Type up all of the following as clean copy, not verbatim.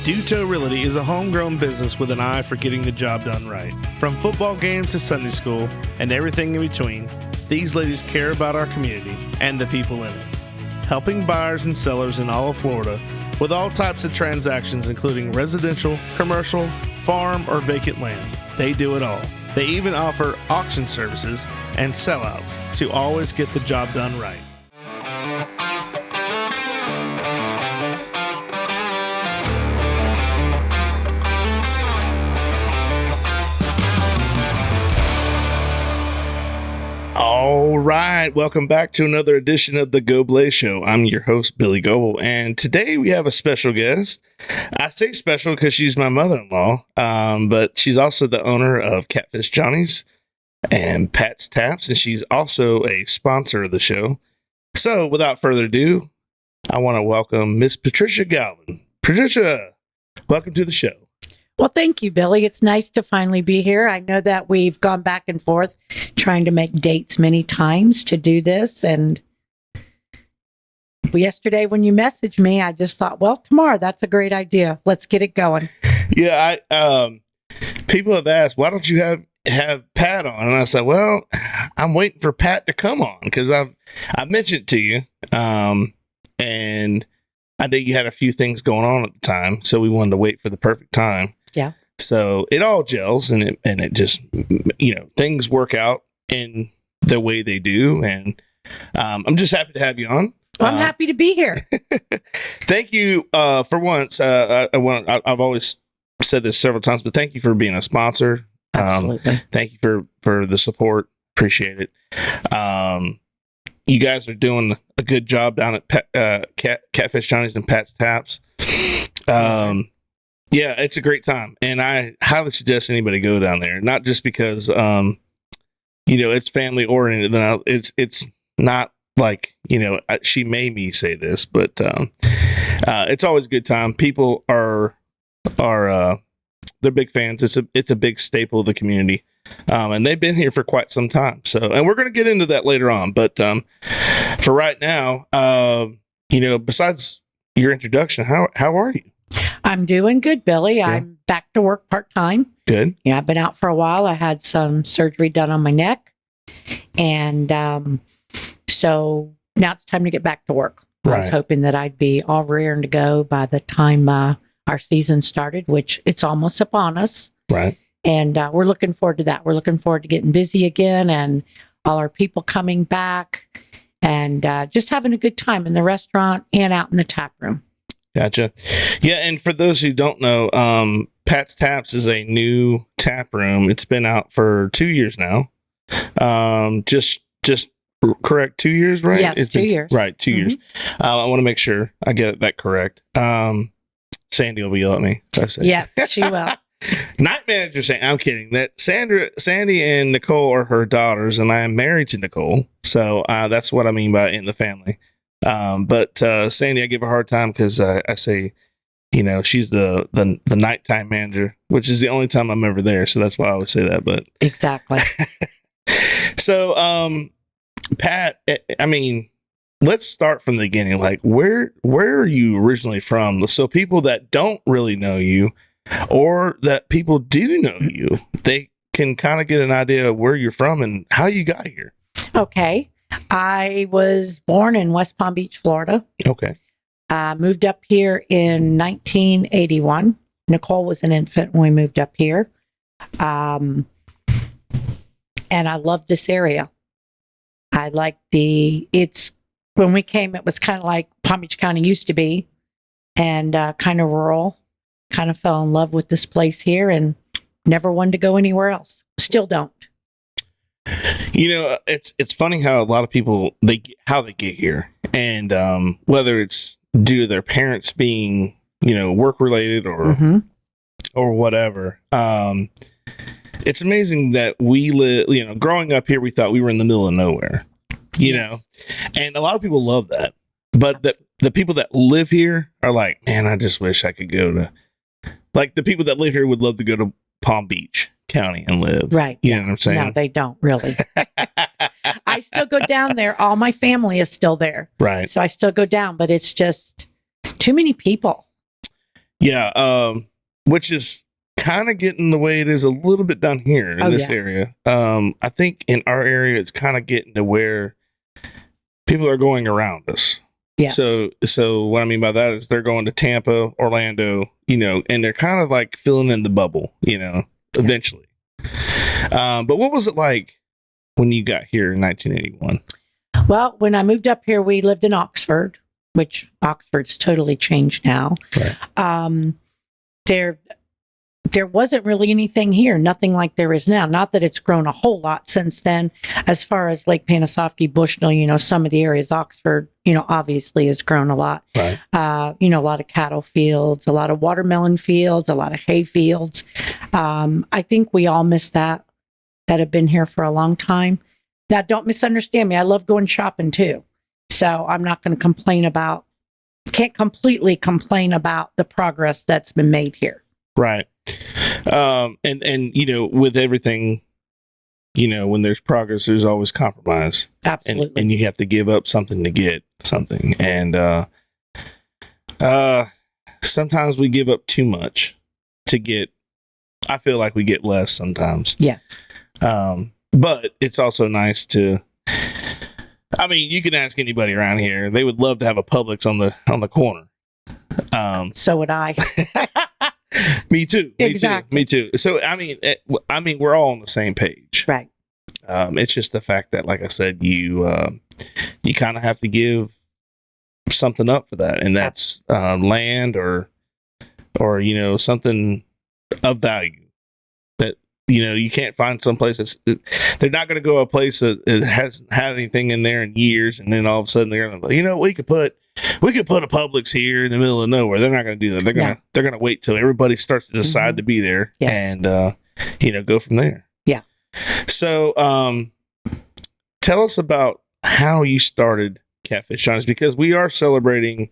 Duto Realty is a homegrown business with an eye for getting the job done right. From football games to Sunday school and everything in between, these ladies care about our community and the people in it. Helping buyers and sellers in all of Florida with all types of transactions, including residential, commercial, farm, or vacant land. They do it all. They even offer auction services and sellouts to always get the job done right. All right, welcome back to another edition of the Goblay Show. I'm your host, Billy Goble, and today we have a special guest. I say special because she's my mother-in-law, but she's also the owner of Catfish Johnny's and Pat's Taps, and she's also a sponsor of the show. So, without further ado, I want to welcome Miss Patricia Galvin. Patricia, welcome to the show. Well, thank you, Billy. It's nice to finally be here. I know that we've gone back and forth trying to make dates many times to do this. And yesterday when you messaged me, I just thought, well, tomorrow, that's a great idea. Let's get it going. Yeah, people have asked, why don't you have Pat on? And I said, well, I'm waiting for Pat to come on because I mentioned it to you. And I know you had a few things going on at the time, so we wanted to wait for the perfect time. Yeah. So it all gels and it just, things work out in the way they do. And I'm just happy to have you on. Well, I'm happy to be here. Thank you for once. I've always said this several times, but thank you for being a sponsor. Absolutely. Thank you for the support. Appreciate it. You guys are doing a good job down at Catfish Johnny's and Pat's Taps. Yeah, it's a great time, and I highly suggest anybody go down there. Not just because it's family oriented. It's not like she made me say this, but it's always a good time. People are they're big fans. It's a big staple of the community. And they've been here for quite some time. So, and we're going to get into that later on. But for right now, besides your introduction, how are you? I'm doing good, Billy. Yeah. I'm back to work part-time. Good. Yeah, I've been out for a while. I had some surgery done on my neck. And so now it's time to get back to work. Right. I was hoping that I'd be all raring to go by the time our season started, which it's almost upon us. Right. And we're looking forward to that. We're looking forward to getting busy again and all our people coming back and just having a good time in the restaurant and out in the tap room. Gotcha. Yeah, and for those who don't know, Pat's Taps is a new tap room. It's been out for 2 years now. Just correct, 2 years, right? Yes, it's 2 years. Right, 2 years. I want to make sure I get that correct. Sandy will yell at me if I say. Yes, she will. Night manager saying, I'm kidding. That Sandy and Nicole are her daughters, and I am married to Nicole. So that's what I mean by in the family. But Sandy, I give her a hard time because I say, she's the nighttime manager, which is the only time I'm ever there. So that's why I always say that. But exactly. So, Pat, I mean, let's start from the beginning. Like, where are you originally from? So people that don't really know you, or that people do know you, they can kind of get an idea of where you're from and how you got here. Okay. I was born in West Palm Beach, Florida. Okay. I moved up here in 1981. Nicole was an infant when we moved up here. And I loved this area. I liked when we came, it was kind of like Palm Beach County used to be, and kind of rural. Kind of fell in love with this place here and never wanted to go anywhere else. Still don't. It's funny how a lot of people how they get here, and whether it's due to their parents being work related or whatever. It's amazing that we live. Growing up here, we thought we were in the middle of nowhere. And a lot of people love that, but the people that live here are like, man, I just wish I could go to. Like the people that live here would love to go to Palm Beach County and live. Right. You know what I'm saying? No, they don't really. I still go down there. All my family is still there. Right. So I still go down, but it's just too many people. Yeah. Which is kind of getting the way it is a little bit down here in this area. I think in our area, it's kind of getting to where people are going around us. Yes. So what I mean by that is they're going to Tampa, Orlando, and they're kind of like filling in the bubble, eventually. But what was it like when you got here in 1981? Well, when I moved up here, we lived in Oxford, which Oxford's totally changed now. Right. There wasn't really anything here, nothing like there is now. Not that it's grown a whole lot since then. As far as Lake Panasoffkee, Bushnell, some of the areas, Oxford, obviously has grown a lot. Right. A lot of cattle fields, a lot of watermelon fields, a lot of hay fields. I think we all miss that have been here for a long time. Now, don't misunderstand me. I love going shopping too. So I'm not going to can't completely complain about the progress that's been made here. Right. And with everything, when there's progress, there's always compromise. Absolutely. And you have to give up something to get something. And sometimes we give up too much to get, I feel like we get less sometimes. Yes. But it's also nice to, you can ask anybody around here. They would love to have a Publix on the corner. So would I. Me too. Exactly. Me too. So, we're all on the same page. Right. It's just the fact that, like I said, you kind of have to give something up for that. And that's land or something of value that, you can't find some place they're not going to go a place that it hasn't had anything in there in years. And then all of a sudden they're going to, we could put a Publix here in the middle of nowhere. They're not going to do that. They're going to wait till everybody starts to decide to be there. Yes. And, go from there. Yeah. So, tell us about how you started Catfish Johnny's, because we are celebrating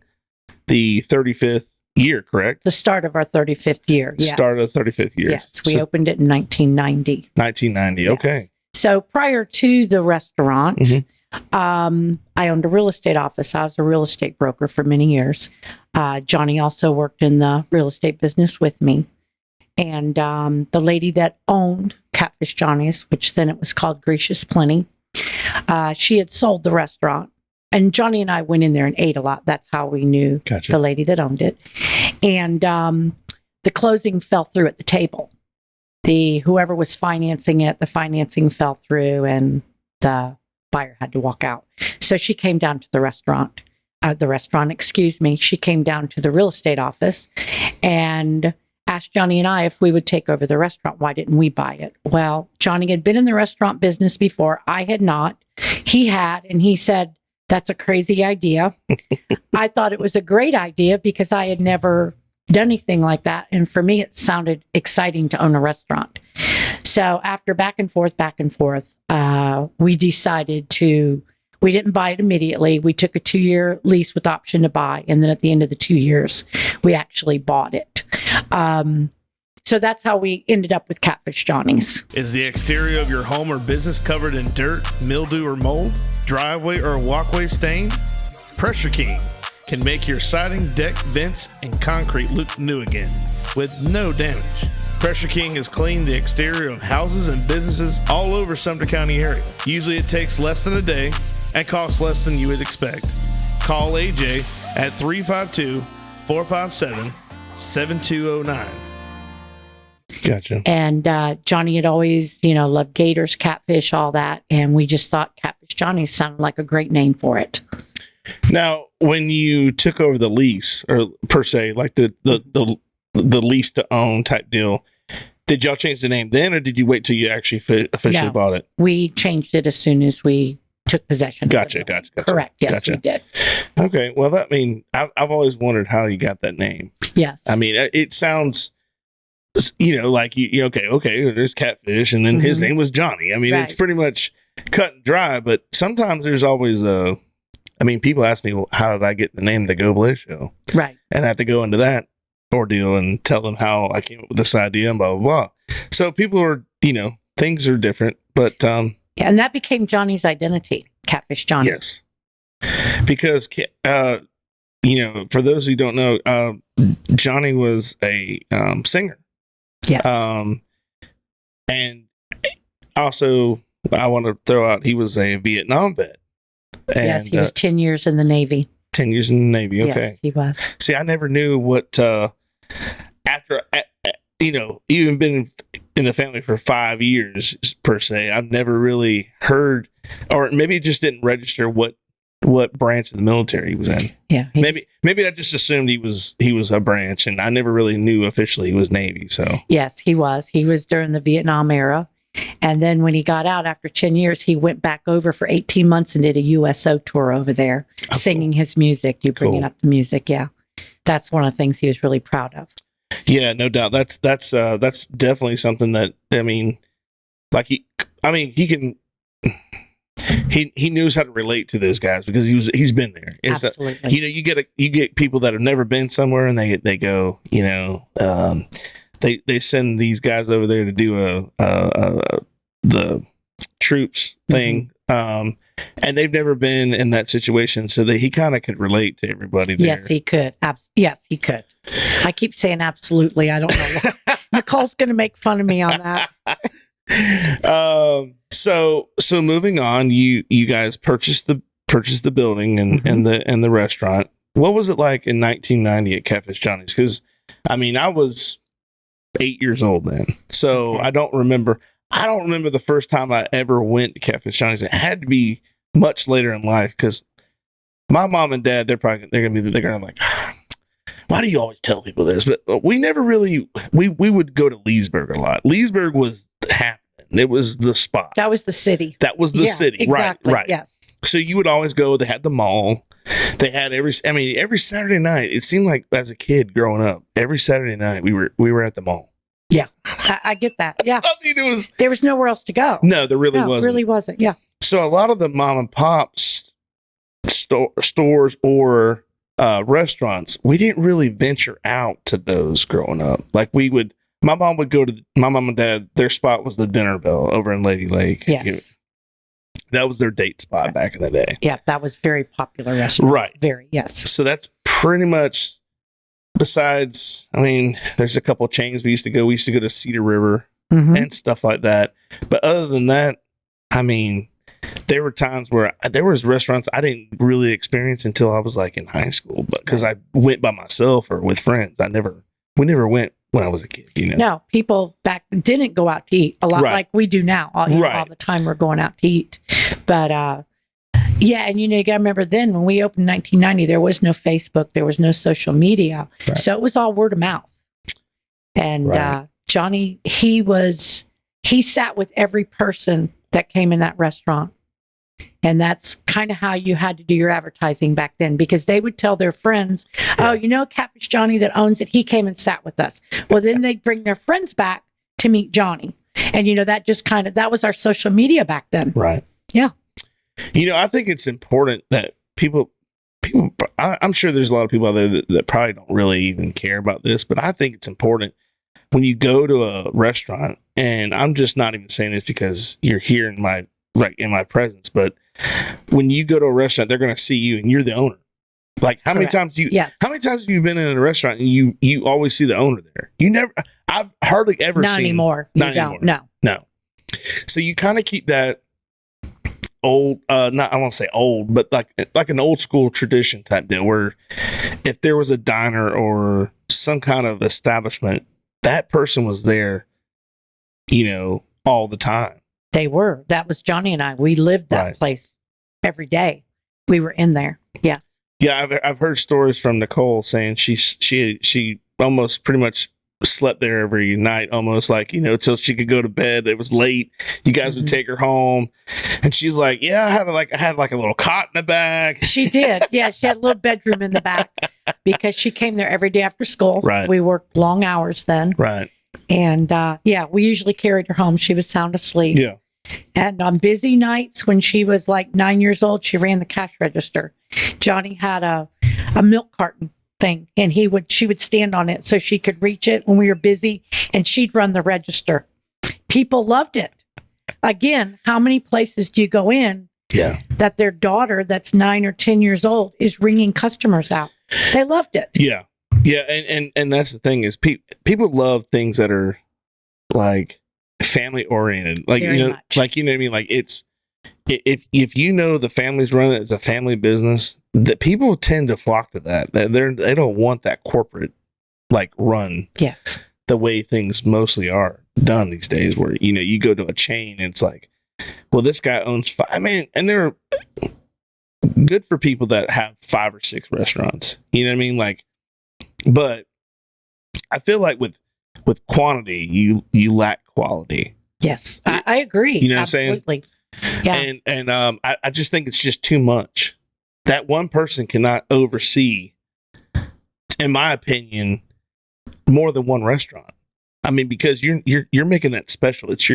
the 35th year, correct? The start of our 35th year. Yes. Start of the 35th year. Yes. We opened it in 1990. 1990. Yes. Okay. So prior to the restaurant, I owned a real estate office. I was a real estate broker for many years. Johnny also worked in the real estate business with me. And the lady that owned Catfish Johnny's, which then it was called Gracious Plenty, she had sold the restaurant. And Johnny and I went in there and ate a lot. That's how we knew the lady that owned it. And the closing fell through at the table. Whoever was financing it, the financing fell through and the buyer had to walk out. So she came down to the restaurant. She came down to the real estate office and asked Johnny and I if we would take over the restaurant. Why didn't we buy it? Well, Johnny had been in the restaurant business before. I had not. He had, and he said, "That's a crazy idea." I thought it was a great idea because I had never done anything like that. And for me, it sounded exciting to own a restaurant. So after back and forth, we decided we didn't buy it immediately. We took a 2-year lease with option to buy. And then at the end of the 2 years, we actually bought it. So that's how we ended up with Catfish Johnny's. Is the exterior of your home or business covered in dirt, mildew, or mold? Driveway or walkway stained? Pressure King can make your siding, deck, vents, and concrete look new again with no damage. Pressure King has cleaned the exterior of houses and businesses all over Sumter County area. Usually it takes less than a day and costs less than you would expect. Call AJ at 352-457-7209. Gotcha. And Johnny had always, loved gators, catfish, all that. And we just thought Catfish Johnny's sounded like a great name for it. Now, when you took over the lease, or per se, like the lease to own type deal, did y'all change the name then, or did you wait till you actually officially bought it? We changed it as soon as we took possession. Gotcha. Correct. Yes, we did. Okay. Well, I've always wondered how you got that name. Yes. It sounds, like okay, there's Catfish, and then his name was Johnny. Right. It's pretty much cut and dry, but sometimes there's always people ask me, well, how did I get the name The Goblay Show? Right. And I have to go into that ordeal and tell them how I came up with this idea and blah, blah, blah. So people are, things are different, but... and that became Johnny's identity, Catfish Johnny. Yes. Because for those who don't know, Johnny was a singer. Yes. And also, I want to throw out, he was a Vietnam vet. And, yes, he was 10 years in the Navy. 10 years in the Navy. Okay. Yes, he was. See, I never knew what, after, even been in the family for 5 years per se, I've never really heard, or maybe it just didn't register what branch of the military he was in. Yeah. Maybe I just assumed he was a branch, and I never really knew officially he was Navy. So yes, he was. He was during the Vietnam era. And then when he got out after 10 years, he went back over for 18 months and did a USO tour over there, singing his music. You bringing up the music. Yeah. That's one of the things he was really proud of. Yeah, no doubt. That's definitely something that, he knows how to relate to those guys because he's been there. Absolutely. You get people that have never been somewhere and they go, they send these guys over there to do the troops thing. And they've never been in that situation, so that he kind of could relate to everybody there. Yes, he could. Yes, he could. I keep saying absolutely. I don't know why. Nicole's going to make fun of me on that. So moving on, you guys purchased the building and the restaurant. What was it like in 1990 at Catfish Johnny's? Because I was 8 years old then, so okay. I don't remember the first time I ever went to Catfish Johnny's. It had to be much later in life because my mom and dad, they're gonna be like, why do you always tell people this? But we never really we would go to Leesburg a lot. Leesburg was happening. It was the spot. That was the city. That was the city. Exactly. Right. Yes. So you would always go. They had the mall. They had every Saturday night. It seemed like as a kid growing up, every Saturday night we were at the mall. Yeah, I get that. Yeah. There was nowhere else to go. No, there really wasn't. Really wasn't. Yeah. So a lot of the mom and pop stores or restaurants, we didn't really venture out to those growing up. Like my mom would go to my mom and dad. Their spot was the Dinner Bell over in Lady Lake. Yes. That was their date spot back in the day. Yeah, that was very popular restaurant. Right. Very, yes. So that's pretty much, besides, there's a couple of chains we used to go. We used to go to Cedar River and stuff like that. But other than that, there were times where there was restaurants I didn't really experience until I was like in high school, but because I went by myself or with friends. We never went when I was a kid, No, people back didn't go out to eat a lot like we do now. All the time we're going out to eat. But yeah, and you got to remember then when we opened in 1990, there was no Facebook, there was no social media. Right. So it was all word of mouth. And Johnny, he sat with every person that came in that restaurant. And that's kind of how you had to do your advertising back then, because they would tell their friends, Catfish Johnny that owns it, he came and sat with us. Well, then they'd bring their friends back to meet Johnny. And, that just that was our social media back then. Right. Yeah. I think it's important that people, I'm sure there's a lot of people out there that probably don't really even care about this, but I think it's important when you go to a restaurant, and I'm just not even saying this because you're here in my presence, but when you go to a restaurant, they're going to see you and you're the owner. Like how many times have you been in a restaurant and you always see the owner there? I've hardly ever not seen. Anymore. Not anymore. No. So you kind of keep that old, I won't say old, but like an old school tradition type deal where if there was a diner or some kind of establishment, that person was there, all the time. They were. That was Johnny and I. We lived that place every day. We were in there. Yes. Yeah, I've heard stories from Nicole saying she almost pretty much slept there every night, almost like, until she could go to bed. It was late. You guys would take her home, and she's like, "Yeah, I had a little cot in the back." She did. Yeah, she had a little bedroom in the back because she came there every day after school. Right. We worked long hours then. Right. And we usually carried her home. She was sound asleep. Yeah. And on busy nights when she was like 9 years old, she ran the cash register. Johnny had a milk carton thing, and she would stand on it so she could reach it when we were busy, and she'd run the register. People loved it. Again, how many places do you go in Yeah. that their daughter that's 9 or 10 years old is ringing customers out. They loved it. Yeah. Yeah. And that's the thing is people love things that are like family oriented. Like, Very much. like, you know what I mean? Like it's, if you know the family's run it as a family business, that people tend to flock to that. They don't want that corporate like run. Yes. The way things mostly are done these days, where you go to a chain and it's like, well, this guy owns 5. I mean, and they're good for people that have 5 or 6 restaurants. You know what I mean? Like, but I feel like with quantity, you lack quality. Yes, I agree. You know what Absolutely. I'm saying? Yeah. And I just think it's just too much. That one person cannot oversee, in my opinion, more than one restaurant. I mean, because you're making that special. It's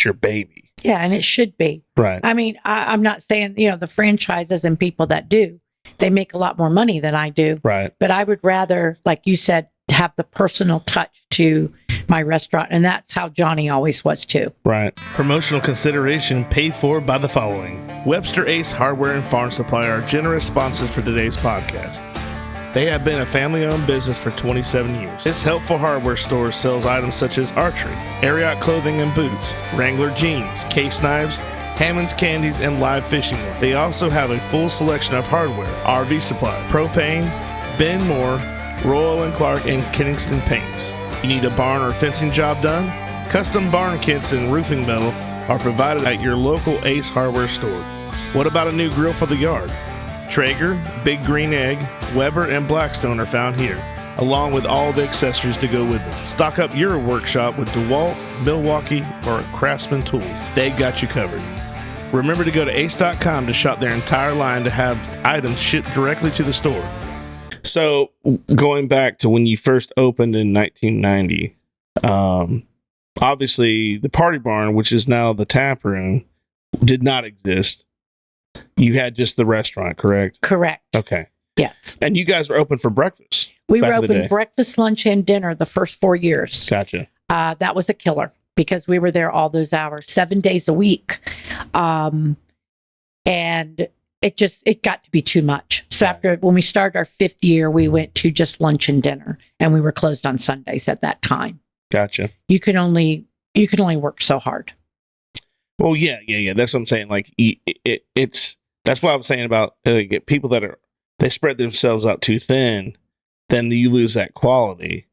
your baby. Yeah, and it should be. Right. I mean, I'm not saying, the franchises and people that do, they make a lot more money than I do. Right. But I would rather, like you said, have the personal touch to my restaurant. And that's how Johnny always was too. Right. Promotional consideration paid for by the following. Webster Ace Hardware and Farm Supply are generous sponsors for today's podcast. They have been a family-owned business for 27 years. This helpful hardware store sells items such as archery, Ariat clothing and boots, Wrangler jeans, case knives, Hammond's candies, and live fishing wear. They also have a full selection of hardware, RV supply, propane, Ben Moore, Royal & Clark, and Kenningston paints. You need a barn or fencing job done? Custom barn kits and roofing metal are provided at your local Ace Hardware store. What about a new grill for the yard? Traeger, Big Green Egg, Weber, and Blackstone are found here, along with all the accessories to go with them. Stock up your workshop with DeWalt, Milwaukee, or Craftsman tools. They got you covered. Remember to go to ace.com to shop their entire line to have items shipped directly to the store. So going back to when you first opened in 1990, obviously the Party Barn, which is now the tap room, did not exist. You had just the restaurant, correct? Correct. Okay. Yes. And you guys were open for breakfast. We back were in the day. open breakfast, lunch, and dinner the first 4 years. Gotcha. That was a killer because we were there all those hours, 7 days a week. And it got to be too much. So when we started our 5th year, we went to just lunch and dinner, and we were closed on Sundays at that time. Gotcha. You could only work so hard. Well, yeah. That's what I'm saying. Like that's what I'm saying about people that they spread themselves out too thin, then you lose that quality.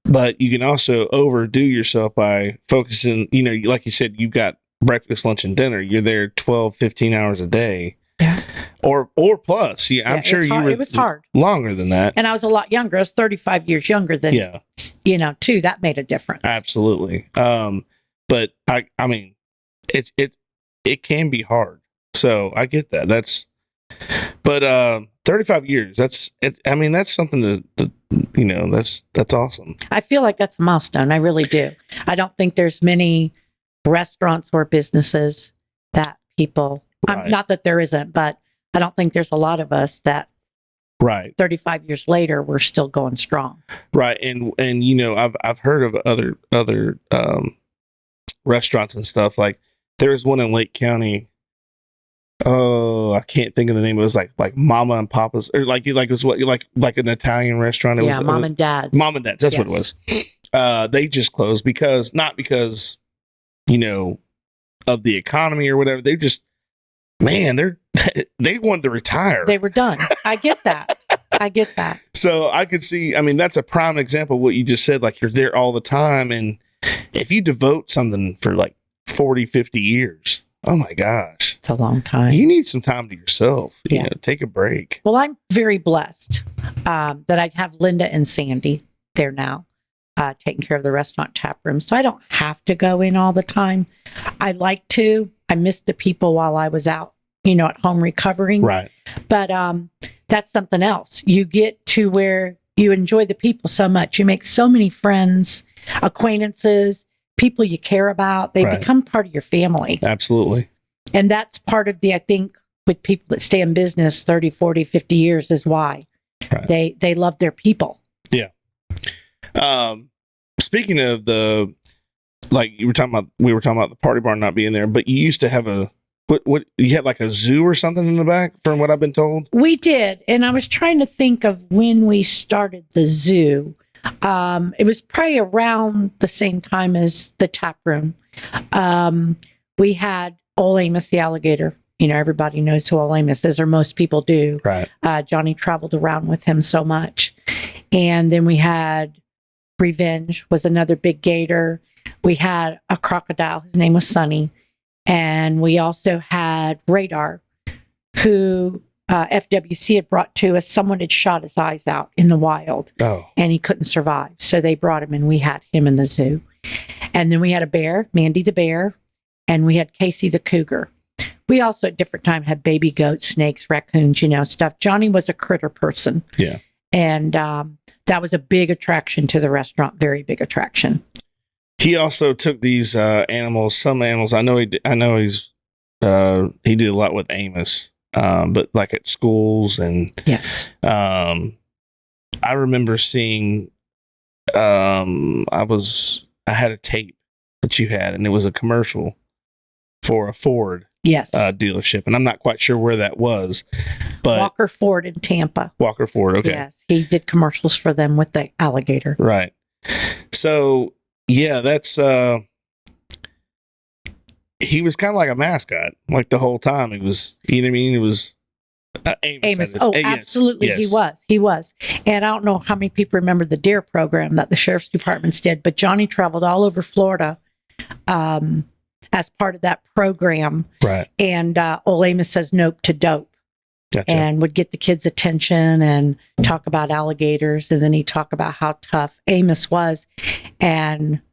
But you can also overdo yourself by focusing, like you said, you've got breakfast, lunch, and dinner. You're there 12, 15 hours a day. Yeah. Or plus. Yeah, I'm sure it was hard. Longer than that. And I was a lot younger. I was 35 years younger than, too. That made a difference. Absolutely. But I mean, it can be hard. So I get that. But 35 years, that's something to that's awesome. I feel like that's a milestone. I really do. I don't think there's many restaurants or businesses that people, Right. not that there isn't, but I don't think there's a lot of us that Right. 35 years later, we're still going strong. Right. And I've heard of other restaurants and stuff. Like there's one in Lake County. Oh, I can't think of the name. It was like Mama and Papa's, or like it was like an Italian restaurant. It was Mom and Dad's. Mom and Dad's. That's what it was. They just closed not because of the economy or whatever. They just, man, they wanted to retire. They were done. I get that. So I could see, that's a prime example of what you just said. Like you're there all the time. And if you devote something for like 40, 50 years, oh my gosh. It's a long time. You need some time to yourself. Take a break. Well, I'm very blessed that I have Linda and Sandy there now, taking care of the restaurant tap room. So I don't have to go in all the time. I like to. I missed the people while I was out, at home recovering. Right. But that's something else. You get to where you enjoy the people so much. You make so many friends, acquaintances, people you care about. They become part of your family. Absolutely. And that's part of I think, with people that stay in business 30, 40, 50 years is why they love their people. Yeah. Speaking of we were talking about the Party Barn not being there, but you used to have What you had like a zoo or something in the back, from what I've been told? We did. And I was trying to think of when we started the zoo. It was probably around the same time as the tap room. We had Ole Amos the alligator. Everybody knows who Ole Amos is, or most people do. Right. Johnny traveled around with him so much. And then we had Revenge, was another big gator. We had a crocodile. His name was Sonny. And we also had Radar, who FWC had brought to us. Someone had shot his eyes out in the wild. Oh. And he couldn't survive. So they brought him, and we had him in the zoo. And then we had a bear, Mandy the bear, and we had Casey the cougar. We also at different times had baby goats, snakes, raccoons, stuff. Johnny was a critter person. Yeah. And that was a big attraction to the restaurant, very big attraction. He also took these animals, some animals. I know he did a lot with Amos, but like at schools and yes. I remember seeing. I had a tape that you had, and it was a commercial for a Ford yes dealership, and I'm not quite sure where that was, but Walker Ford in Tampa. Walker Ford. Okay. Yes, he did commercials for them with the alligator. Right. So. Yeah, that's he was kind of like a mascot, like the whole time. He was, you know what I mean? It was Amos. Oh, absolutely. Yes. He was. And I don't know how many people remember the DARE program that the sheriff's departments did, but Johnny traveled all over Florida as part of that program. Right. And Ole Amos says nope to dope. Gotcha. And would get the kids' attention and talk about alligators. And then he'd talk about how tough Amos was. And,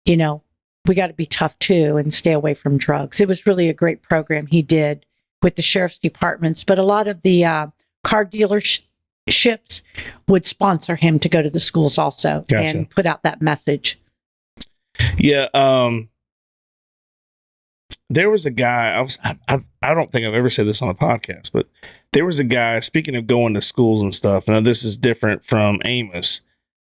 we got to be tough too and stay away from drugs. It was really a great program he did with the sheriff's departments. But a lot of the car dealerships would sponsor him to go to the schools also. Gotcha. And put out that message. Yeah. There was a guy, I don't think I've ever said this on a podcast, but there was a guy, speaking of going to schools and stuff, now this is different from Amos,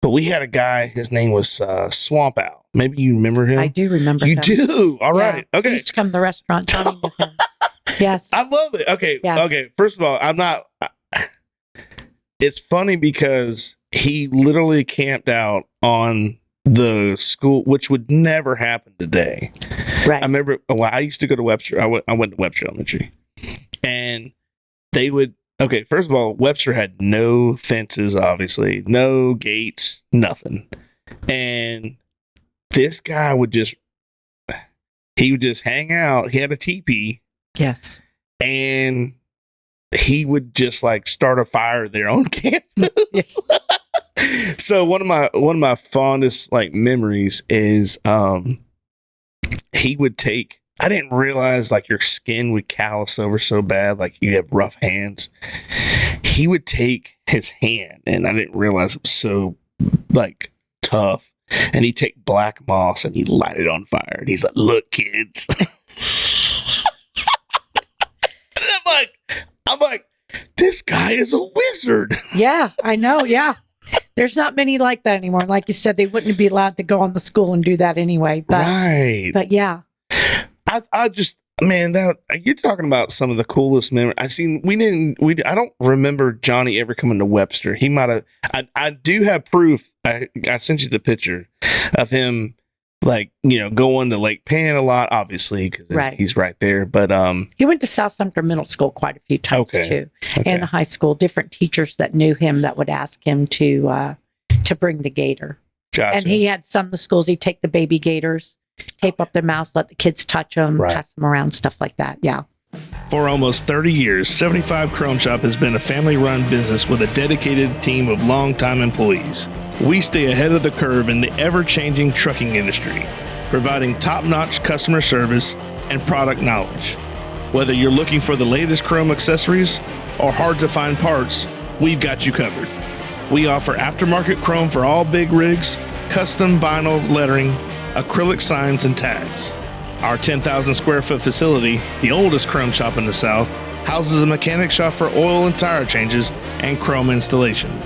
but we had a guy, his name was Swamp Owl. Maybe you remember him? I do remember him. You do? All right. Okay. He used to come to the restaurant, Johnny with him. Yes. I love it. Okay. Yeah. Okay. First of all, it's funny because he literally camped out on the school, which would never happen today. Right. I remember, I used to go to Webster. I went to Webster Elementary, and they would, okay, first of all, Webster had no fences, obviously, no gates, nothing. And this guy would just hang out. He had a teepee. Yes. And he would just like start a fire there on campus. Yes. So one of my fondest like memories is he would take, I didn't realize like your skin would callus over so bad, like you have rough hands. He would take his hand, and I didn't realize it was so like tough, and he'd take black moss and he'd light it on fire, and he's like, "Look, kids." I'm like, this guy is a wizard. Yeah, I know. Yeah. There's not many like that anymore. Like you said, they wouldn't be allowed to go on the school and do that anyway. But, right. But yeah. I just, man, that you're talking about some of the coolest memories. I don't remember Johnny ever coming to Webster. He might have, I do have proof. I sent you the picture of him, like, going to Lake Pan a lot, obviously, because he's right there. But he went to South Sumter Middle School quite a few times too, and the high school. Different teachers that knew him that would ask him to bring the gator. Gotcha. And he had some of the schools. He'd take the baby gators, tape up their mouths, let the kids touch them, pass them around, stuff like that. Yeah. For almost 30 years, 75 Chrome Shop has been a family-run business with a dedicated team of longtime employees. We stay ahead of the curve in the ever-changing trucking industry, providing top-notch customer service and product knowledge. Whether you're looking for the latest chrome accessories or hard-to-find parts, we've got you covered. We offer aftermarket chrome for all big rigs, custom vinyl lettering, acrylic signs, and tags. Our 10,000 square foot facility, the oldest chrome shop in the South, houses a mechanic shop for oil and tire changes and chrome installation.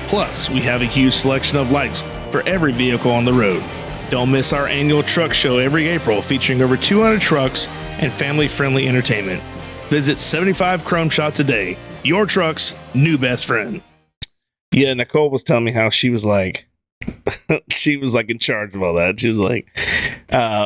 Plus, we have a huge selection of lights for every vehicle on the road. Don't miss our annual truck show every April, featuring over 200 trucks and family-friendly entertainment. Visit 75 Chrome Shots a day. Your truck's new best friend. Yeah, Nicole was telling me how she was like in charge of all that. She was like,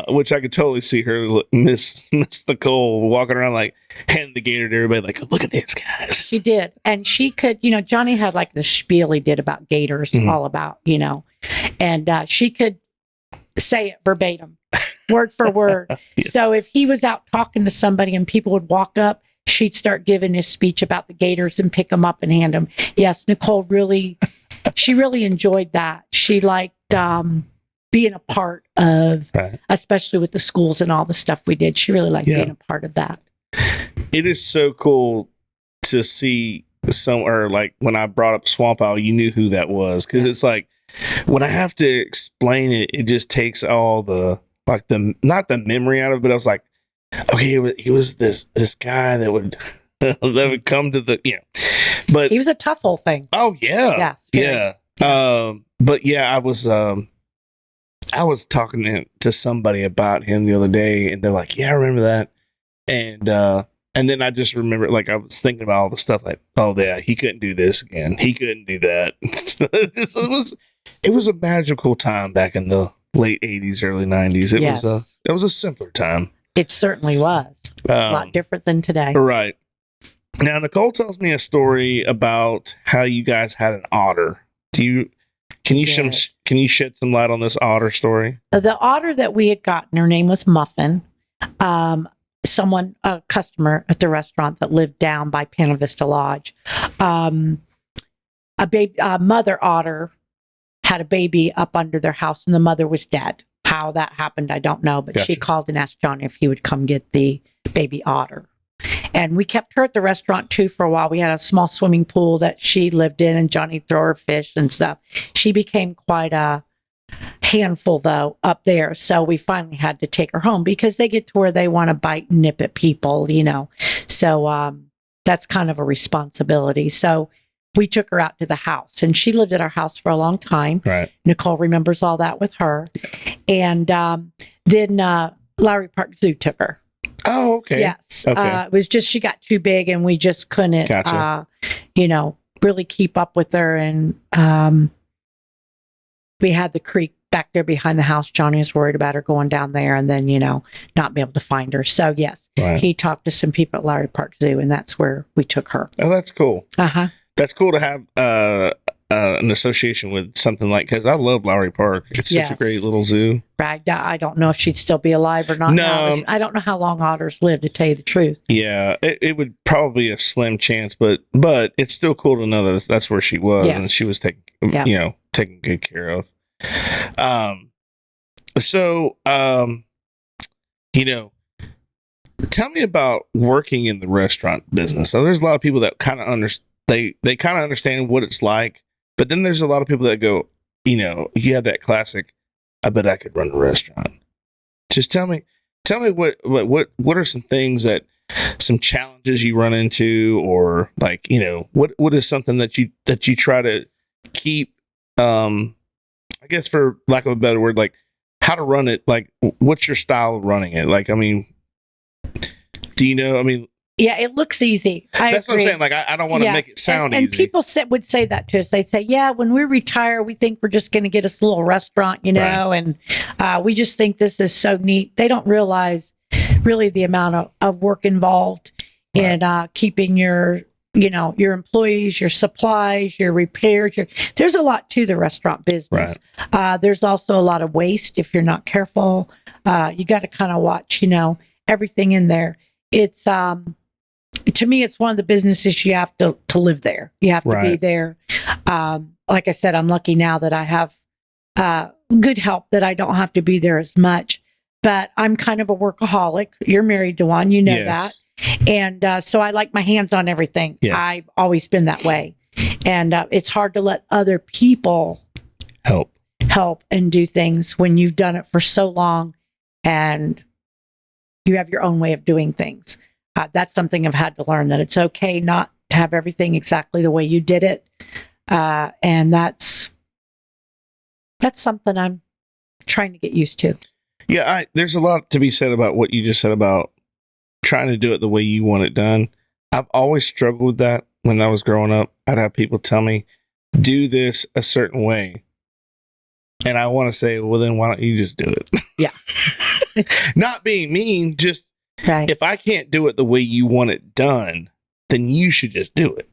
which I could totally see her, Miss Nicole, walking around like handing the gator to everybody, like, look at this, guys. She did. And she could, Johnny had like the spiel he did about gators, all about, and she could say it verbatim, word for word. Yeah. So if he was out talking to somebody and people would walk up, she'd start giving his speech about the gators and pick them up and hand them. Yes, Nicole she really enjoyed that. She liked being a part of, right, especially with the schools and all the stuff we did. She really liked being a part of that. It is so cool to see somewhere, like when I brought up Swamp Owl, you knew who that was. Because it's like, when I have to explain it, it just takes all not the memory out of it, but I was like, okay, he was this guy that would that would come to the, but He was a tough whole thing. oh yeah, Yes, yeah. But yeah, I was talking to somebody about him the other day, and they're like, yeah, I remember that. And then I just remember, like, I was thinking about all the stuff, like, oh yeah, he couldn't do this again, he couldn't do that. It was a magical time back in the late 80s, early 90s. It was a simpler time. It certainly was. A lot different than today. Right. Now, Nicole tells me a story about how you guys had an otter. Can you shed some light on this otter story? The otter that we had gotten, her name was Muffin. A customer at the restaurant that lived down by Pana Vista Lodge. A mother otter had a baby up under their house, and the mother was dead. How that happened, I don't know, but Gotcha. she called and asked Johnny if he would come get the baby otter. And we kept her at the restaurant too for a while. We had a small swimming pool that she lived in, and Johnny threw her fish and stuff. She became quite a handful though up there. So we finally had to take her home because they get to where they want to bite and nip at people, So that's kind of a responsibility. So we took her out to the house, and she lived at our house for a long time. Right. Nicole remembers all that with her. And then Lowry Park Zoo took her. Oh, okay. Yes. Okay. It was just she got too big, and we just couldn't, Gotcha. Really keep up with her. And we had the creek back there behind the house. Johnny was worried about her going down there and then, not be able to find her. So, yes, Right. he talked to some people at Lowry Park Zoo, and that's where we took her. Oh, that's cool. Uh-huh. That's cool to have an association with something like, because I love Lowry Park. It's such a Yes. great little zoo. Right. I don't know if she'd still be alive or not. No. now. I don't know how long otters live, to tell you the truth. Yeah, it would probably be a slim chance, but it's still cool to know that that's where she was, Yes. and she was taken good care of. Tell me about working in the restaurant business. So there's a lot of people that kind of they kind of understand what it's like, but then there's a lot of people that go, you have that classic, I bet I could run a restaurant. Just tell me what are some things some challenges you run into, or like, what is something that you try to keep, I guess for lack of a better word, like how to run it, like what's your style of running it? Like, I mean, do you know, I mean, Yeah, it looks easy. that's agree. what I'm saying. Like, I don't want to Yes. make it sound and easy. people would say that to us. They'd say, yeah, when we retire, we think we're just going to get us a little restaurant, and we just think this is so neat. They don't realize really the amount of work involved in keeping your employees, your supplies, your repairs. There's a lot to the restaurant business. There's also a lot of waste if you're not careful. You got to kind of watch, everything in there. It's to me, it's one of the businesses you have to live there. You have to be there. Like I said, I'm lucky now that I have good help that I don't have to be there as much. But I'm kind of a workaholic. You're married to one, that. And so I like my hands on everything. Yeah. I've always been that way. And it's hard to let other people help and do things when you've done it for so long and you have your own way of doing things. That's something I've had to learn, that it's okay not to have everything exactly the way you did it. And that's something I'm trying to get used to. Yeah, there's a lot to be said about what you just said about trying to do it the way you want it done. I've always struggled with that when I was growing up. I'd have people tell me, do this a certain way. And I want to say, well, then why don't you just do it? Yeah. Not being mean, just Right. if I can't do it the way you want it done, then you should just do it.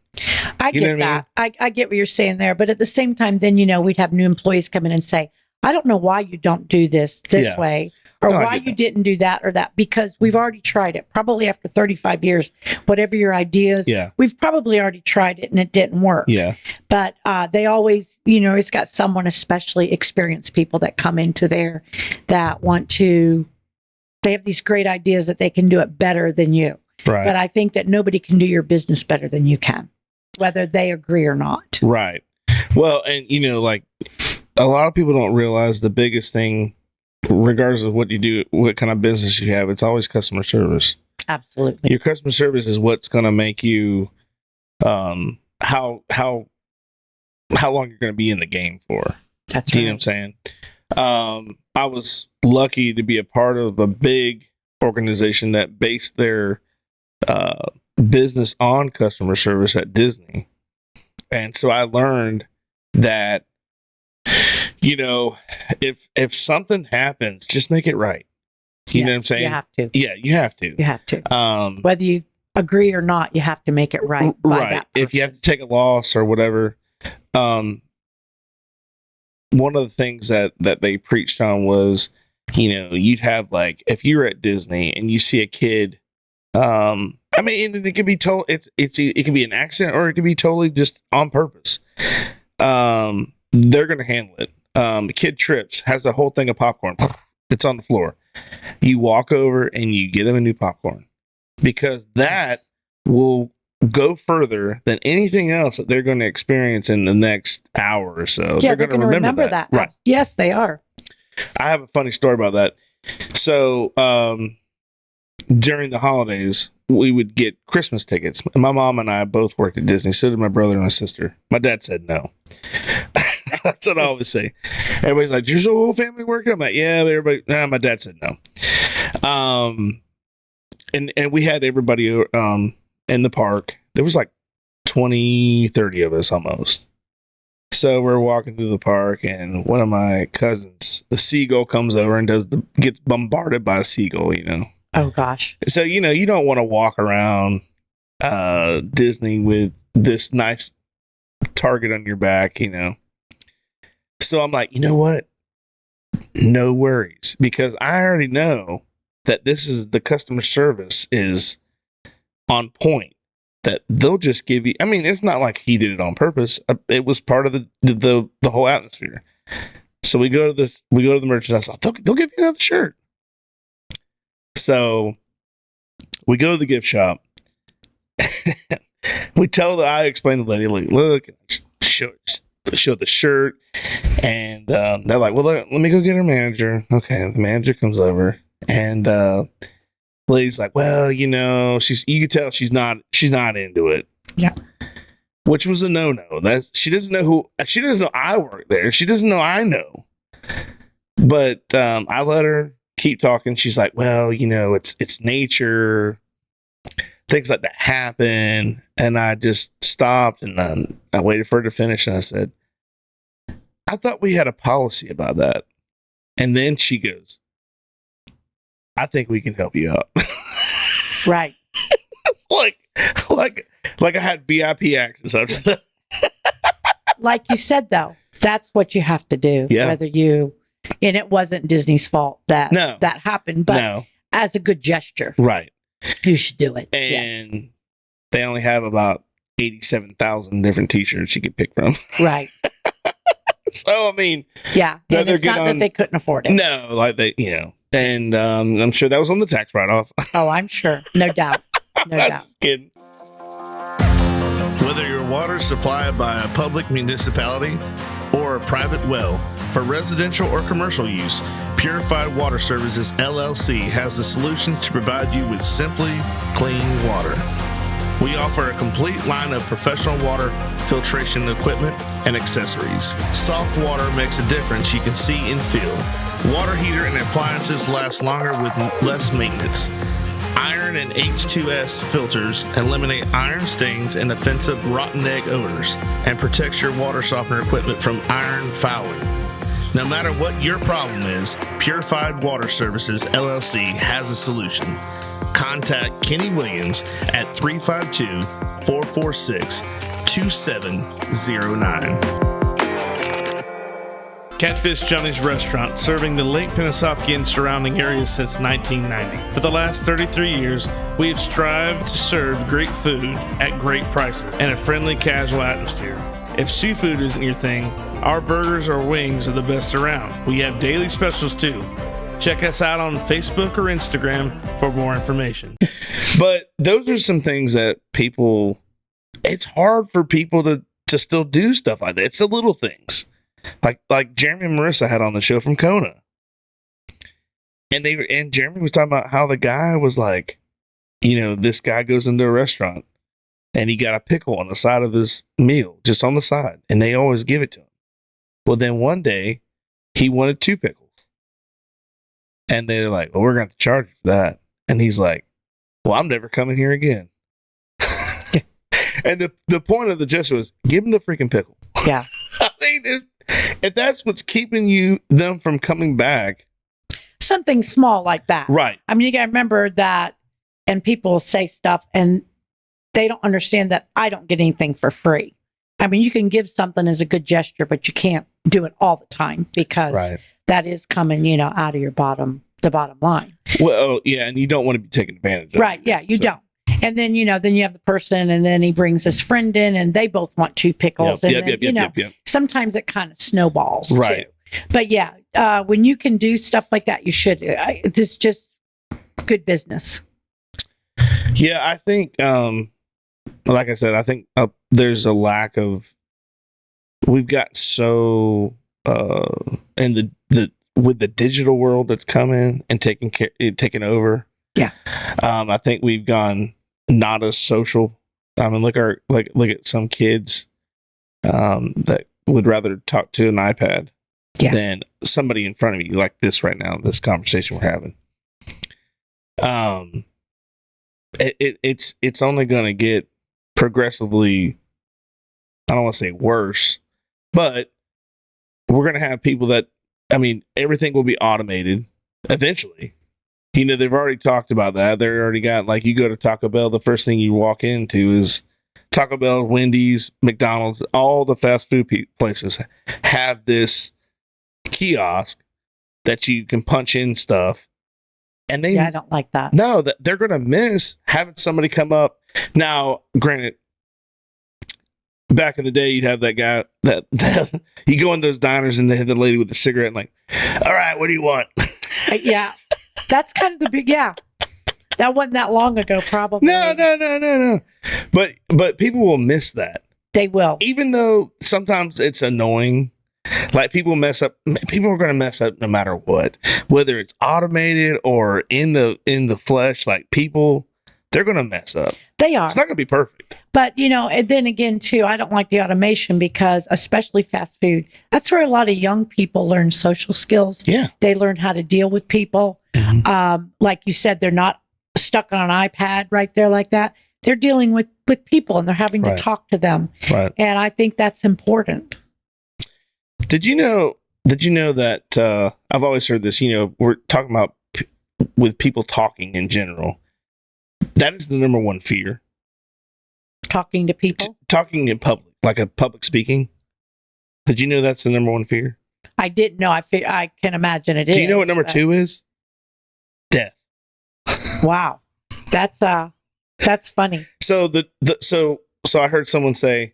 I You know get what I mean? that. I get what you're saying there. But at the same time, then, we'd have new employees come in and say, I don't know why you don't do this Yeah. way, or No, I why get you that. didn't do that or that, because we've already tried it. Probably after 35 years, whatever your ideas, Yeah. we've probably already tried it and it didn't work. Yeah. But they always, it's got someone, especially experienced people that come into there that want to, they have these great ideas that they can do it better than you. Right. But I think that nobody can do your business better than you can, whether they agree or not. Right. Well, and like a lot of people don't realize the biggest thing, regardless of what you do, what kind of business you have, it's always customer service. Absolutely. Your customer service is what's going to make you, how long you're going to be in the game for. That's Do you know right. what I'm saying? I was lucky to be a part of a big organization that based their business on customer service at Disney. And so I learned that, if something happens, just make it right. You know what I'm Yes, saying? You have to. Yeah, you have to. You have to. Whether You agree or not, you have to make it right. By right. That If you have person. to take a loss or whatever, one of the things that they preached on was, you'd have if you're at Disney and you see a kid, it could be it could be an accident or it could be totally just on purpose. They're gonna handle it. The kid trips, has the whole thing of popcorn. It's on the floor. You walk over and you get them a new popcorn, because that will go further than anything else that they're going to experience in the next hour or so. Yeah, they're going to remember that. Right. Yes, they are. I have a funny story about that. So, during the holidays, we would get Christmas tickets. My mom and I both worked at Disney. So did my brother and my sister. My dad said no. That's what I always say. Everybody's like, "Does your whole family work?" I'm like, "Yeah," but everybody. Nah, my dad said no. And we had everybody in the park. There was 20, 30 of us almost. So we're walking through the park, and one of my cousins, the seagull, comes over and gets bombarded by a seagull. Oh gosh. So you don't want to walk around Disney with this nice target on your back. So I'm like, you know what? No worries, because I already know that the customer service is on point. That they'll just give you. It's not like he did it on purpose. It was part of the whole atmosphere. So we go to the merchandise. They'll give you another shirt. So we go to the gift shop. I explain to the lady, look, show the shirt, and they're like, well, let me go get her manager. Okay, the manager comes over, and the lady's like, well, you can tell she's not into it. Yeah. Which was a no-no. That she doesn't know I work there. She doesn't know I know. But I let her keep talking. She's like, well, it's nature. Things like that happen. And I just stopped, and then I waited for her to finish, and I said, I thought we had a policy about that. And then she goes, I think we can help you out. Right. like I had VIP access after that. Like you said, though, that's what you have to do. Yeah. And it wasn't Disney's fault that happened, but as a good gesture, Right. you should do it. And they only have about 87,000 different t-shirts you could pick from. Right. So, Yeah. No, And they're it's not good that on- they couldn't afford it. No, and I'm sure that was on the tax write-off. Oh, I'm sure. No doubt. No doubt. Just kidding. Whether your water is supplied by a public municipality or a private well, for residential or commercial use, Purified Water Services LLC has the solutions to provide you with simply clean water. We offer a complete line of professional water filtration equipment and accessories. Soft water makes a difference you can see and feel. Water heater and appliances last longer with less maintenance. Iron and H2S filters eliminate iron stains and offensive rotten egg odors and protects your water softener equipment from iron fouling. No matter what your problem is, Purified Water Services LLC has a solution. Contact Kenny Williams at 352-446-2709. Catfish Johnny's Restaurant, serving the Lake Panasoffkee and surrounding areas since 1990. For the last 33 years, we have strived to serve great food at great prices and a friendly, casual atmosphere. If seafood isn't your thing, our burgers or wings are the best around. We have daily specials too. Check us out on Facebook or Instagram for more information. But those are some things that it's hard for people to still do stuff like that. It's the little things. Like Jeremy and Marissa had on the show from Kona. And Jeremy was talking about how the guy was like, this guy goes into a restaurant and he got a pickle on the side of his meal, just on the side. And they always give it to him. Well, then one day he wanted 2 pickles. And they're like, well, we're going to have to charge you for that. And he's like, well, I'm never coming here again. And the point of the gesture was, give him the freaking pickle. Yeah. I mean, if that's what's keeping them from coming back. Something small like that. Right. I mean, you got to remember that, and people say stuff and they don't understand that I don't get anything for free. I mean, you can give something as a good gesture, but you can't do it all the time because that is coming, out of the bottom line. Well, yeah, and you don't want to be taken advantage of. Right, yeah, you don't. And then, then you have the person, and then he brings his friend in, and they both want 2 pickles. Yep. Sometimes it kind of snowballs. Right. Too. But yeah, when you can do stuff like that, you should. It's just good business. Yeah, I think, like I said, I think there's a lack of. We've got so in with the digital world that's coming and taking over. Yeah, I think we've gone not as social. I mean, look at some kids that would rather talk to an iPad than somebody in front of you, like this right now. This conversation we're having. It's only going to get progressively. I don't want to say worse, but we're going to have people that. I mean, everything will be automated eventually. They've already talked about that. They're already got, like, you go to Taco Bell, the first thing you walk into is Taco Bell, Wendy's, McDonald's, all the fast food places have this kiosk that you can punch in stuff. And I don't like that. No, they're going to miss having somebody come up. Now, granted, back in the day, you'd have that guy that you go in those diners and they had the lady with the cigarette and like, all right, what do you want? Yeah. That's kind of the big, that wasn't that long ago, probably. No. But people will miss that. They will. Even though sometimes it's annoying, like people mess up, people are going to mess up no matter what, whether it's automated or in the flesh, like people, they're going to mess up. They are. It's not going to be perfect. But, and then again, too, I don't like the automation because, especially fast food, that's where a lot of young people learn social skills. Yeah. They learn how to deal with people. Mm-hmm. Like you said, they're not stuck on an iPad right there like that. They're dealing with people and they're having to talk to them. Right. And I think that's important. Did you know that I've always heard this, we're talking about with people talking in general. That is the number one fear. Talking to people? Talking in public, like a public speaking. Did you know that's the number one fear? I didn't know. I can imagine it is. Do you know what number 2 is? Death. Wow. That's funny. So so I heard someone say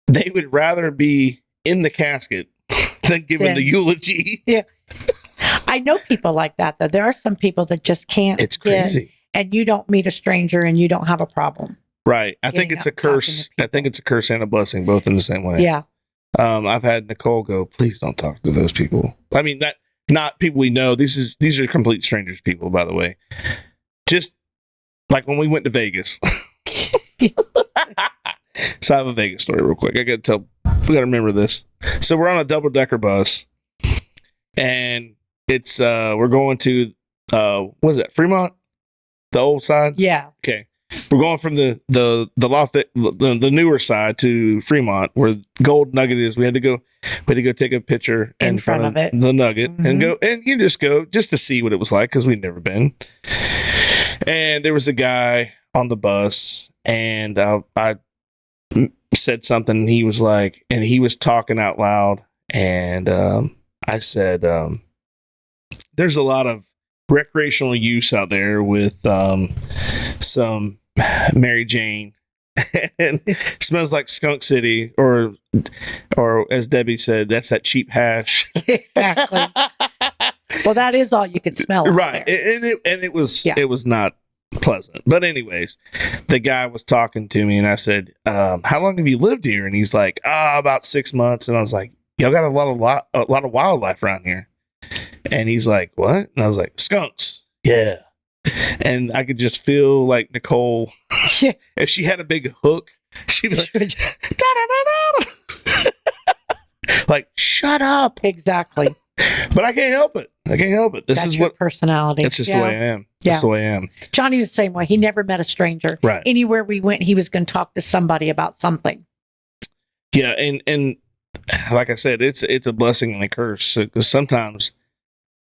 they would rather be in the casket than giving the eulogy. Yeah. I know people like that, though. There are some people that just can't. It's crazy. And you don't meet a stranger and you don't have a problem. Right. I think it's a curse. I think it's a curse and a blessing, both in the same way. Yeah. I've had Nicole go, please don't talk to those people. I mean, not people we know. These are complete strangers people, by the way. Just like when we went to Vegas. So I have a Vegas story real quick. We got to remember this. So we're on a double-decker bus and it's, we're going to, what is that? Fremont? the old side? Yeah. Okay. We're going from the newer side to Fremont, where Gold Nugget is. We had to go take a picture In front of it. the Nugget Mhm. and go, and you just go just to see what it was like because we'd never been. And there was a guy on the bus, and I said something. And he was like, and he was talking out loud, and I said, "There's a lot of recreational use out there with some Mary Jane, and smells like Skunk City, or as Debbie said, that's that cheap hash." Exactly. Well, that is all you can smell. out Right, there. and it was not pleasant. But anyways, the guy was talking to me, and I said, "How long have you lived here?" And he's like, "About 6 months." And I was like, "Y'all got a lot of wildlife around here." And he's like, "What?" And I was like, "Skunks." Yeah. And I could just feel like Nicole, if she had a big hook, she'd be like, "Da-da-da-da." Like, shut up. Exactly. But I can't help it. This That's is your what personality. That's just the way I am. That's the way I am. Johnny was the same way. He never met a stranger. Right. Anywhere we went, he was going to talk to somebody about something. Yeah, and like I said, it's a blessing and a curse, because sometimes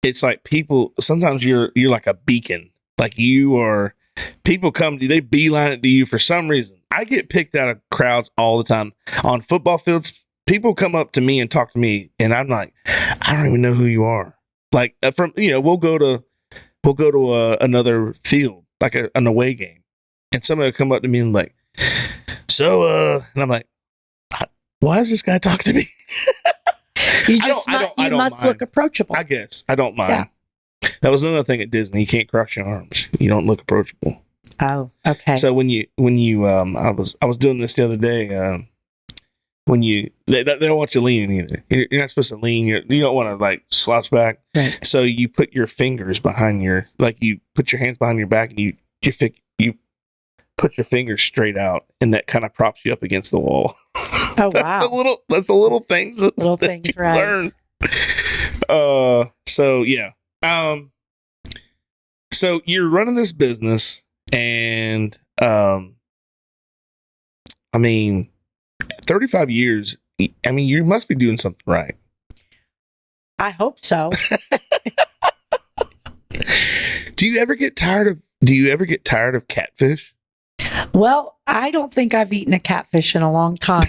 it's like sometimes you're like a beacon. Like people come to you, they beeline it to you for some reason. I get picked out of crowds all the time on football fields. People come up to me and talk to me, and I'm like, I don't even know who you are. Like we'll go to another field, like an away game, and somebody will come up to me and like, and I'm like, why is this guy talking to me? You must look approachable. I guess I don't mind. Yeah. That was another thing at Disney. You can't cross your arms. You don't look approachable. Oh, okay. So when you I was doing this the other day. They don't want you leaning either. You're not supposed to lean. You don't want to like slouch back. Right. So you put your fingers behind you put your hands behind your back, and you put your fingers straight out, and that kind of props you up against the wall. Oh, wow. That's the little things that you right. learn. So yeah. So you're running this business, and I mean, 35 years. I mean, you must be doing something right. I hope so. Do you ever get tired of catfish? Well, I don't think I've eaten a catfish in a long time,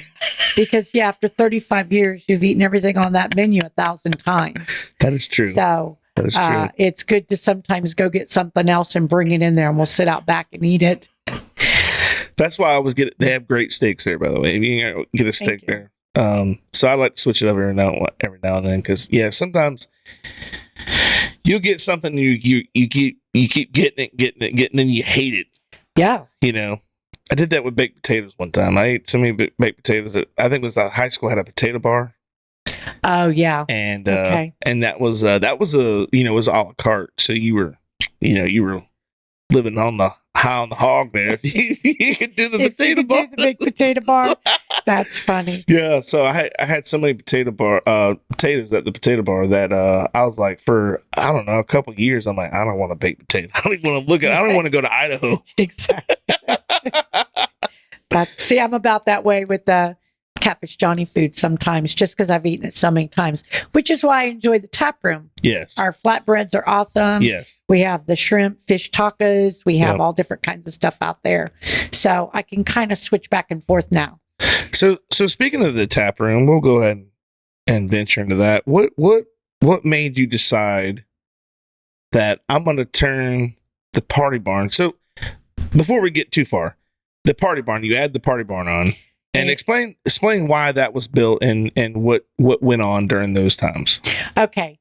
because after 35 years, you've eaten everything on that menu 1,000 times. That is true. So that is true. It's good to sometimes go get something else and bring it in there, and we'll sit out back and eat it. That's why they have great steaks there, by the way. If you get a steak there. So I like to switch it up every now and then, because sometimes you'll get something you keep getting it, and then you hate it. Yeah. I did that with baked potatoes one time. I ate so many baked potatoes that I think it was high school had a potato bar. Oh yeah. And and that was it was a la carte. So you were living on the hog there. If you could do the potato bar. Do the big potato bar. That's funny. Yeah. So I had so many potatoes at the potato bar that I was like, for I don't know, a couple of years, I'm like, I don't want a baked potato. I don't even want to I don't want to go to Idaho. Exactly. See, I'm about that way with the Catfish Johnny food sometimes, just because I've eaten it so many times, which is why I enjoy the tap room. Yes. Our flatbreads are awesome. Yes. We have the shrimp, fish tacos. We have all different kinds of stuff out there. So I can kind of switch back and forth now. So speaking of the tap room, we'll go ahead and venture into that. What made you decide that I'm going to turn the party barn? So before we get too far, the party barn, you add the party barn on, and explain why that was built and what went on during those times. Okay.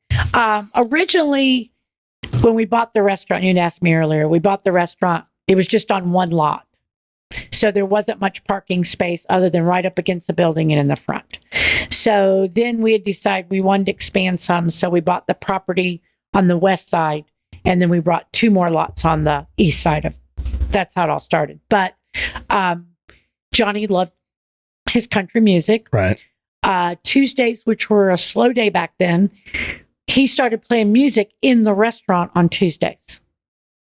Originally, when we bought the restaurant, you'd asked me earlier, we bought the restaurant. It was just on one lot. So there wasn't much parking space other than right up against the building and in the front. So then we had decided we wanted to expand some. So we bought the property on the west side, and then we brought 2 more lots on the east side that's how it all started. But Johnny loved his country music. Right. Tuesdays, which were a slow day back then, he started playing music in the restaurant on Tuesdays.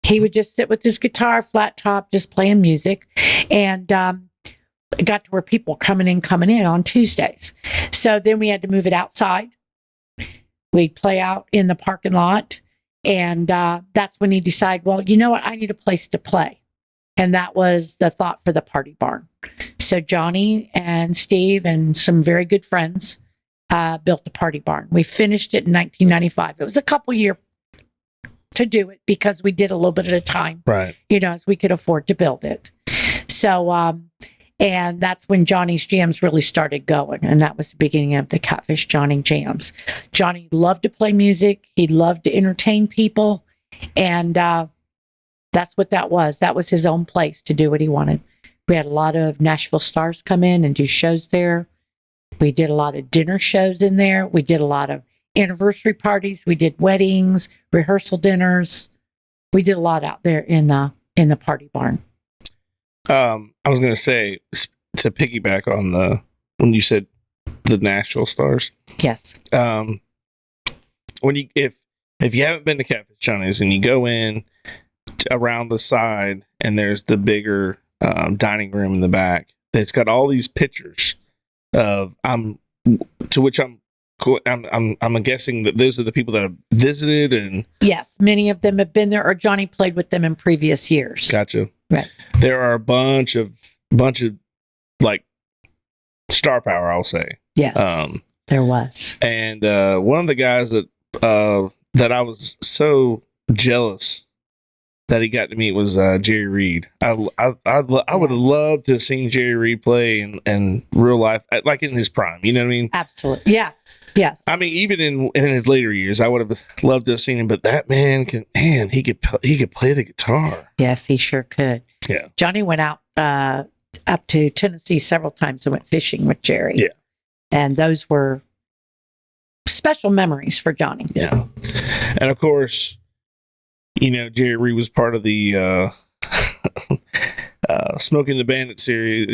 He would just sit with his guitar, flat top, just playing music. And it got to where people were coming in on Tuesdays. So then we had to move it outside. We'd play out in the parking lot. And that's when he decided, well, you know what? I need a place to play. And that was the thought for the party barn. So Johnny and Steve and some very good friends built the party barn. We finished it in 1995. It was a couple year to do it because we did a little bit at a time, right? As we could afford to build it. So, and that's when Johnny's Jams really started going. And that was the beginning of the Catfish Johnny Jams. Johnny loved to play music. He loved to entertain people. And that's what that was. That was his own place to do what he wanted. We had a lot of Nashville stars come in and do shows there. We did a lot of dinner shows in there. We did a lot of anniversary parties. We did weddings, rehearsal dinners. We did a lot out there in the party barn. I was going to say, to piggyback on when you said the Nashville stars. Yes. If you haven't been to Catfish Johnny's and you go in around the side and there's the bigger dining room in the back, it's got all these pictures of I'm guessing that those are the people that have visited, and yes, many of them have been there, or Johnny played with them in previous years. Gotcha. Right. There are a bunch of like star power, I'll say. Yes. There was. And one of the guys that I was so jealous that he got to meet was Jerry Reed. I would have loved to have seen Jerry Reed play in real life, like in his prime. You know what I mean? Absolutely. Yes. Yes. I mean, even in his later years, I would have loved to have seen him. But that man he could play the guitar. Yes, he sure could. Yeah. Johnny went out up to Tennessee several times and went fishing with Jerry. Yeah. And those were special memories for Johnny. Yeah. And of course, Jerry Reed was part of the Smoking the Bandit series,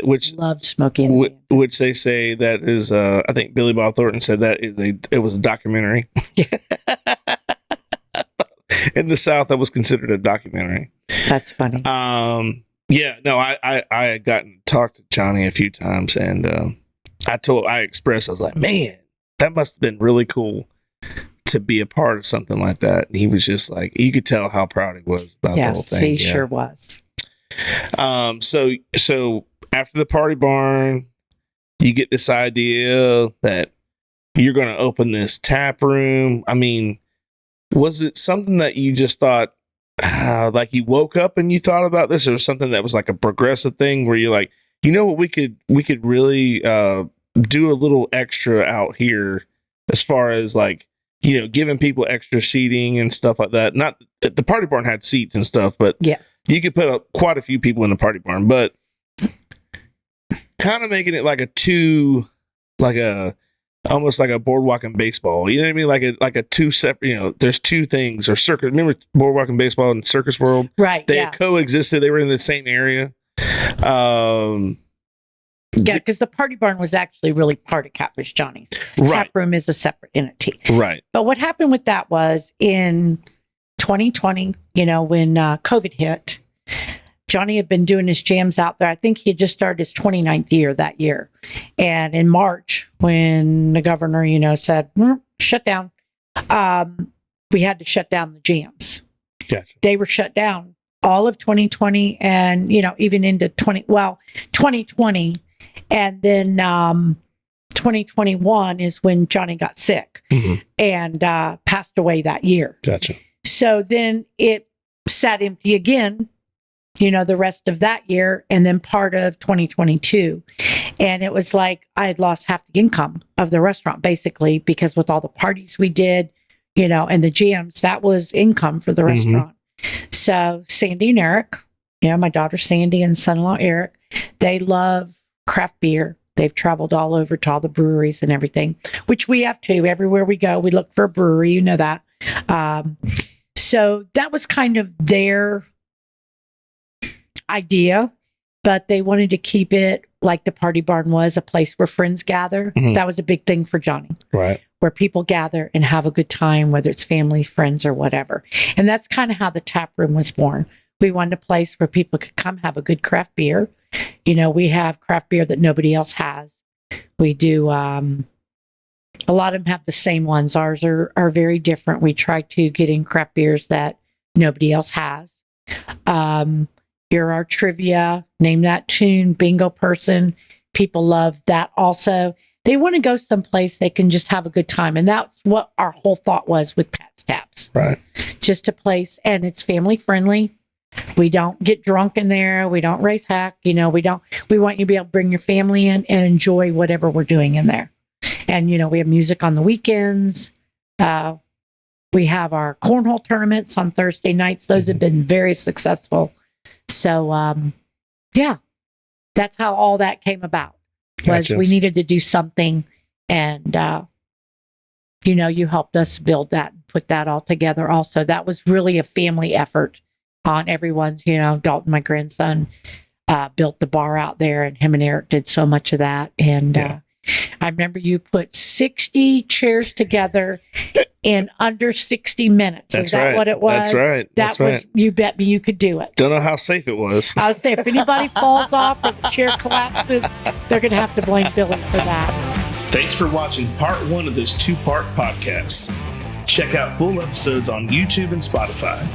which loved Smoking, which they say that is, I think Billy Bob Thornton said that it was a documentary. In the South, that was considered a documentary. That's funny. Yeah, no, I had gotten to talk to Johnny a few times, and I expressed, I was like, man, that must have been really cool to be a part of something like that. And he was just like, you could tell how proud he was about the whole thing. He sure was. So after the party barn, you get this idea that you're going to open this tap room. I mean, was it something that you just thought, like you woke up and you thought about this, or something that was like a progressive thing where you're like, you know what, we could really do a little extra out here as far as like, giving people extra seating and stuff like that. Not the party barn had seats and stuff, but yeah, you could put up quite a few people in the party barn, but kind of making it almost like a boardwalk and baseball. You know what I mean? Like a two separate, there's two things, or circus. Remember boardwalk and baseball and Circus World? Right. They coexisted. They were in the same area. Yeah, because the party barn was actually really part of Catfish Johnny's. Right. Tap room is a separate entity. Right. But what happened with that was in 2020, when COVID hit, Johnny had been doing his jams out there. I think he had just started his 29th year that year. And in March, when the governor, said, shut down, we had to shut down the jams. Gotcha. They were shut down all of 2020 and, even into 2020. And then 2021 is when Johnny got sick and passed away that year. Gotcha. So then it sat empty again, the rest of that year and then part of 2022. And it was like I had lost half the income of the restaurant, basically, because with all the parties we did, and the jams, that was income for the restaurant. So Sandy and Eric, my daughter Sandy and son-in-law Eric, they love craft beer. They've traveled all over to all the breweries and everything, which we have too. Everywhere we go, we look for a brewery, that. So that was kind of their idea, but they wanted to keep it like the party barn was, a place where friends gather. That was a big thing for Johnny. Right. where people gather and have a good time, whether it's family, friends, or whatever. And that's kind of how the tap room was born. We wanted a place where people could come have a good craft beer. You know, we have craft beer that nobody else has. We do, a lot of them have the same ones. Ours are very different. We try to get in craft beers that nobody else has. You're our trivia, name that tune, bingo person. People love that also. They want to go someplace they can just have a good time. And that's what our whole thought was with Pat's Taps. Right. Just a place, and it's family friendly. We don't get drunk in there. We don't raise heck. You know, we want you to be able to bring your family in and enjoy whatever we're doing in there. And, you know, we have music on the weekends. We have our cornhole tournaments on Thursday nights. Those have been very successful. So, yeah, that's how all that came about. Was we needed to do something, and you know, you helped us build that and put that all together. Also, that was really a family effort on everyone's. You know, Dalton, my grandson, built the bar out there, and him and Eric did so much of that. And I remember you put 60 chairs together in under 60 minutes. That's Is that right. what it was? That's right. That was, you bet me you could do it. Don't know how safe it was. I would say if anybody falls off or the chair collapses, they're going to have to blame Billy for that. Thanks for watching part 1 of this 2-part podcast. Check out full episodes on YouTube and Spotify.